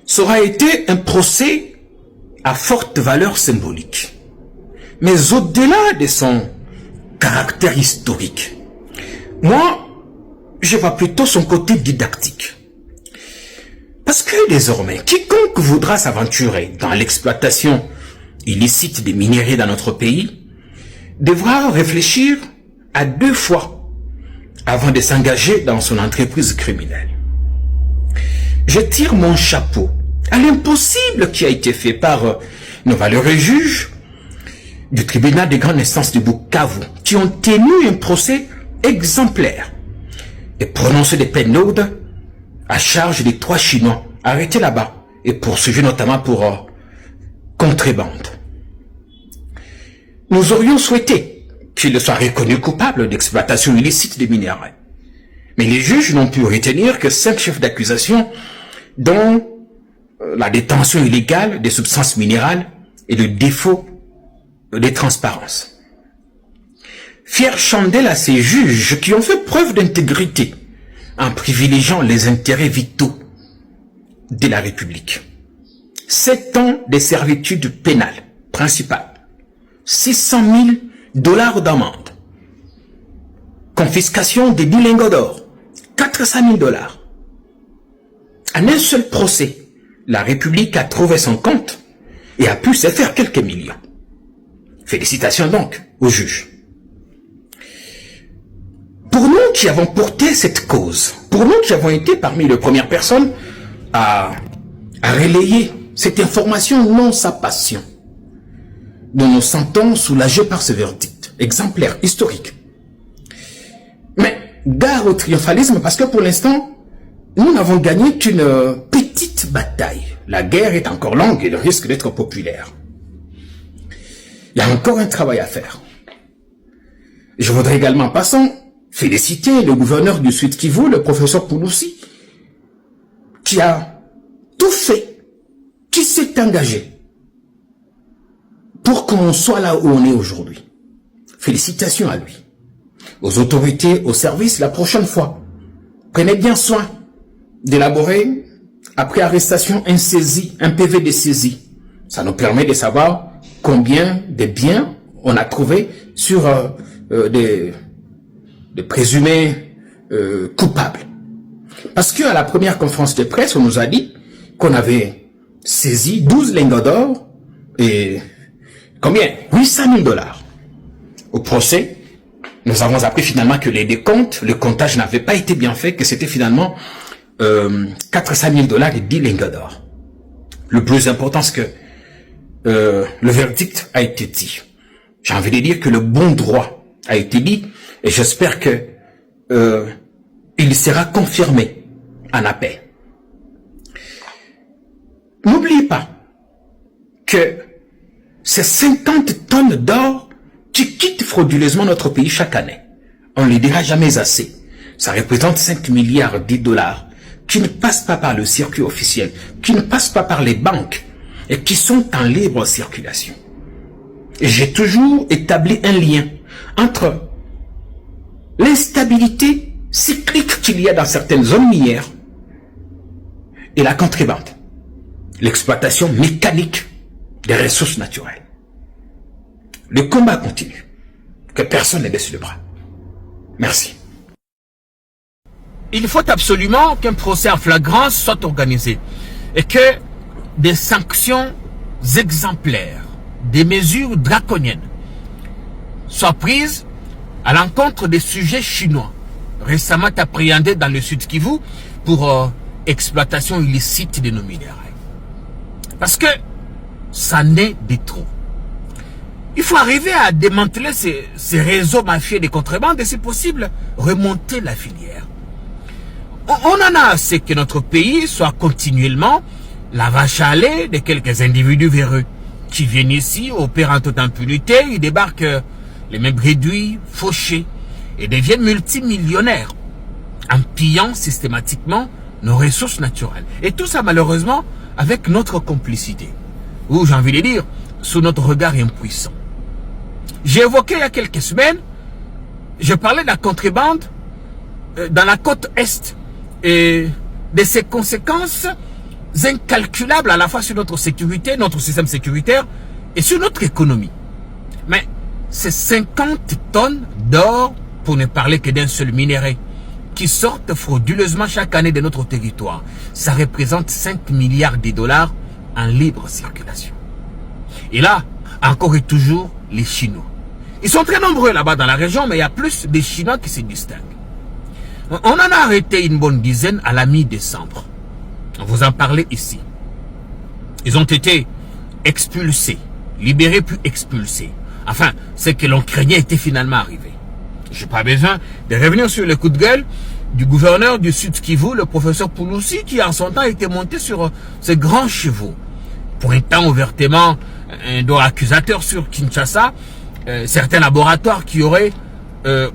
Ça aura été un procès à forte valeur symbolique. Mais au-delà de son caractère historique, moi, je vois plutôt son côté didactique. Parce que désormais, quiconque voudra s'aventurer dans l'exploitation illicite des minéraux dans notre pays devra réfléchir à 2 fois avant de s'engager dans son entreprise criminelle. Je tire mon chapeau à l'impossible qui a été fait par nos valeureux juges du tribunal de grande instance de Bukavu qui ont tenu un procès exemplaire et prononcé des peines lourdes à charge des 3 Chinois arrêtés là-bas et poursuivis notamment pour contrebande. Nous aurions souhaité qu'ils soient reconnus coupables d'exploitation illicite des minéraux. Mais les juges n'ont pu retenir que 5 chefs d'accusation dont la détention illégale des substances minérales et le défaut de transparence. Fière chandelle à ces juges qui ont fait preuve d'intégrité en privilégiant les intérêts vitaux de la République. 7 ans de servitude pénale principale, 600 000 $ d'amende, confiscation des 10 lingots d'or, 400 000 $. En un seul procès, la République a trouvé son compte et a pu se faire quelques millions. Félicitations donc aux juges. Pour nous qui avons porté cette cause, pour nous qui avons été parmi les premières personnes à relayer cette information non sa passion, nous nous sentons soulagés par ce verdict, exemplaire, historique. Mais gare au triomphalisme parce que pour l'instant, nous n'avons gagné qu'une petite bataille. La guerre est encore longue et le risque d'être populaire. Il y a encore un travail à faire. Je voudrais également, en passant, féliciter le gouverneur du Sud Kivu, le professeur Pouloussi, qui a tout fait, qui s'est engagé pour qu'on soit là où on est aujourd'hui. Félicitations à lui. Aux autorités, aux services, la prochaine fois, prenez bien soin d'élaborer, après arrestation, un PV de saisie. Ça nous permet de savoir combien de biens on a trouvé sur des présumés coupables. Parce qu'à la première conférence de presse, on nous a dit qu'on avait saisi 12 lingots d'or et combien? 800 000 $. Au procès, nous avons appris finalement que les décomptes, le comptage n'avait pas été bien fait, que c'était finalement 400 000 $ et 10 lingots d'or. Le plus important, c'est que le verdict a été dit. J'ai envie de dire que le bon droit a été dit et j'espère que il sera confirmé en appel. N'oubliez pas que ces 50 tonnes d'or qui quittent frauduleusement notre pays chaque année, on ne les dira jamais assez. Ça représente 5 milliards de $ qui ne passent pas par le circuit officiel, qui ne passent pas par les banques et qui sont en libre circulation. Et j'ai toujours établi un lien entre l'instabilité cyclique qu'il y a dans certaines zones minières et la contrebande, l'exploitation mécanique des ressources naturelles. Le combat continue. Que personne ne baisse le bras. Merci. Il faut absolument qu'un procès en flagrance soit organisé et que des sanctions exemplaires, des mesures draconiennes soient prises à l'encontre des sujets chinois récemment appréhendés dans le Sud Kivu pour exploitation illicite de nos minéraux. Parce que ça n'est de trop. Il faut arriver à démanteler ces réseaux mafieux de contrebande et si possible remonter la filière. On en a assez que notre pays soit continuellement la vache à lait de quelques individus véreux qui viennent ici, opèrent en toute impunité, ils débarquent les mêmes réduits, fauchés et deviennent multimillionnaires en pillant systématiquement nos ressources naturelles. Et tout ça malheureusement avec notre complicité, ou j'ai envie de dire, sous notre regard impuissant. J'ai évoqué il y a quelques semaines, je parlais de la contrebande dans la côte Est et de ses conséquences incalculables à la fois sur notre sécurité, notre système sécuritaire et sur notre économie. Mais c'est 50 tonnes d'or, pour ne parler que d'un seul minerai, qui sortent frauduleusement chaque année de notre territoire. Ça représente 5 milliards de dollars en libre circulation. Et là, encore et toujours, les Chinois. Ils sont très nombreux là-bas dans la région, mais il y a plus de Chinois qui se distinguent. On en a arrêté une bonne dizaine à la mi-décembre. On vous en parlait ici. Ils ont été expulsés, libérés puis expulsés. Enfin, ce que l'on craignait était finalement arrivé. Je n'ai pas besoin de revenir sur le coup de gueule du gouverneur du Sud Kivu, le professeur Pouloussi, qui en son temps était monté sur ses grands chevaux. Pour un temps ouvertement un doigt accusateur sur Kinshasa, certains laboratoires qui auraient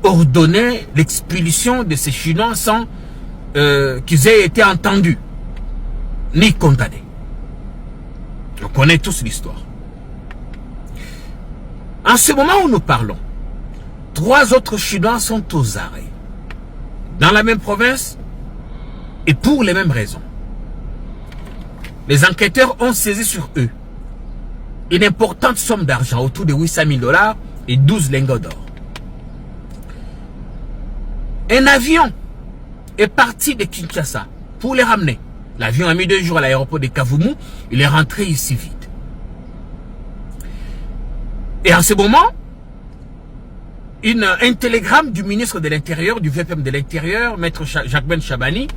ordonné l'expulsion de ces Chinois sans qu'ils aient été entendus, ni condamnés. On connaît tous l'histoire. En ce moment où nous parlons, 3 autres Chinois sont aux arrêts, dans la même province et pour les mêmes raisons. Les enquêteurs ont saisi sur eux une importante somme d'argent, autour de 800 000 dollars et 12 lingots d'or. Un avion est parti de Kinshasa pour les ramener. L'avion a mis 2 jours à l'aéroport de Kavumu, il est rentré ici vide. Et en ce moment, un télégramme du ministre de l'Intérieur, du VPM de l'Intérieur, Maître Jacques-Ben Chabani,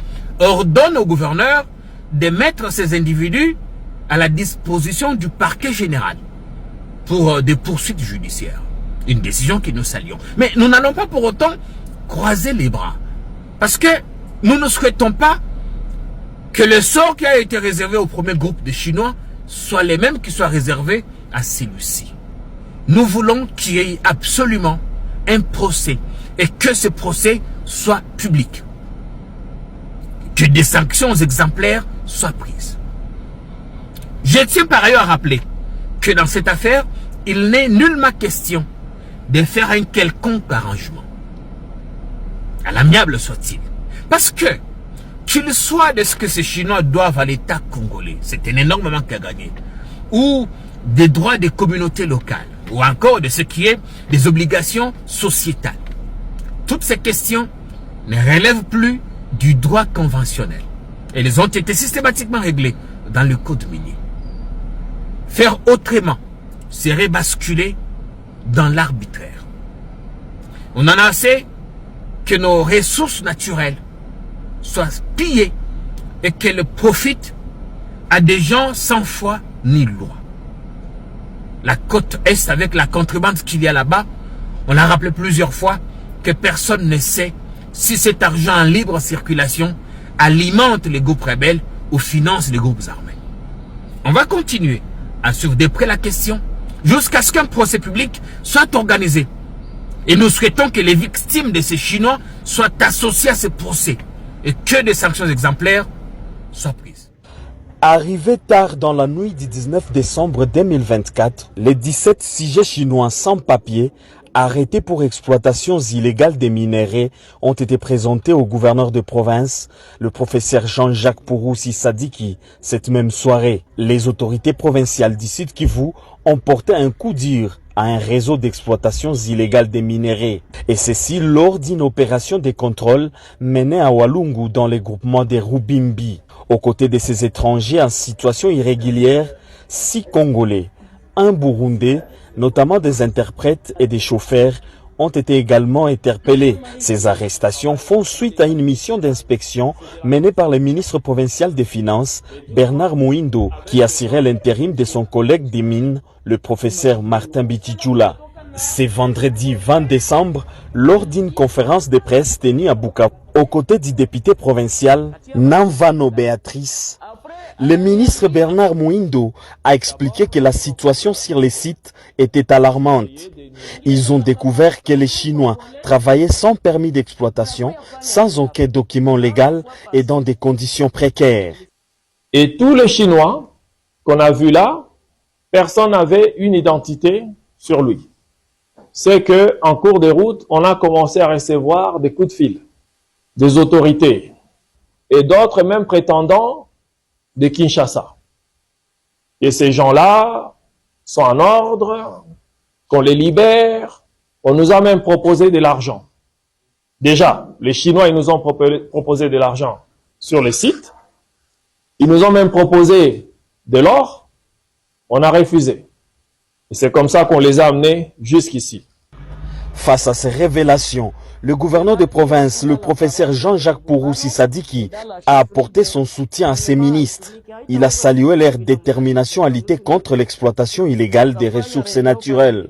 ordonne au gouverneur de mettre ces individus à la disposition du parquet général pour des poursuites judiciaires. Une décision que nous saluons. Mais nous n'allons pas pour autant croiser les bras. Parce que nous ne souhaitons pas que le sort qui a été réservé au premier groupe de Chinois soit les mêmes qui soient réservés à celui-ci. Nous voulons qu'il y ait absolument un procès et que ce procès soit public. Que des sanctions exemplaires soient prises. Je tiens par ailleurs à rappeler que dans cette affaire, il n'est nullement question de faire un quelconque arrangement. À l'amiable soit-il. Parce que, qu'il soit de ce que ces Chinois doivent à l'État congolais, c'est un énorme manque à gagner, ou des droits des communautés locales, ou encore de ce qui est des obligations sociétales. Toutes ces questions ne relèvent plus du droit conventionnel. Elles ont été systématiquement réglées dans le code minier. Faire autrement serait basculer dans l'arbitraire. On en a assez que nos ressources naturelles soient pillées et qu'elles profitent à des gens sans foi ni loi. La côte Est, avec la contrebande qu'il y a là-bas, on l'a rappelé plusieurs fois, que personne ne sait si cet argent en libre circulation alimente les groupes rebelles ou finance les groupes armés. On va continuer à suivre de près la question jusqu'à ce qu'un procès public soit organisé. Et nous souhaitons que les victimes de ces Chinois soient associées à ce procès et que des sanctions exemplaires soient prises. Arrivé tard dans la nuit du 19 décembre 2024, les 17 sujets chinois sans papier arrêtés pour exploitation illégale des minerais ont été présentés au gouverneur de province, le professeur Jean-Jacques Pouroussi Sadiki. Cette même soirée, les autorités provinciales du Sud Kivu ont porté un coup dur à un réseau d'exploitation illégale des minerais. Et ceci lors d'une opération de contrôle menée à Walungu dans les groupements des Rubimbi. Aux côtés de ces étrangers en situation irrégulière, 6 Congolais, un Burundais, notamment des interprètes et des chauffeurs, ont été également interpellés. Ces arrestations font suite à une mission d'inspection menée par le ministre provincial des Finances, Bernard Mouindo, qui assurait l'intérim de son collègue des mines, le professeur Martin Bitidjoula. C'est vendredi 20 décembre, lors d'une conférence de presse tenue à Bukavu, aux côtés du député provincial Namvano Béatrice, le ministre Bernard Mouindo a expliqué que la situation sur les sites était alarmante. Ils ont découvert que les Chinois travaillaient sans permis d'exploitation, sans aucun document légal et dans des conditions précaires. Et tous les Chinois qu'on a vus là, personne n'avait une identité sur lui. C'est que en cours de route, on a commencé à recevoir des coups de fil des autorités et d'autres même prétendants de Kinshasa. Et ces gens-là sont en ordre, qu'on les libère. On nous a même proposé de l'argent. Déjà, les Chinois, ils nous ont proposé de l'argent sur les sites. Ils nous ont même proposé de l'or. On a refusé. Et c'est comme ça qu'on les a amenés jusqu'ici. Face à ces révélations, le gouverneur de province, le professeur Jean-Jacques Pouroussi Sadiki, a apporté son soutien à ses ministres. Il a salué leur détermination à lutter contre l'exploitation illégale des ressources naturelles.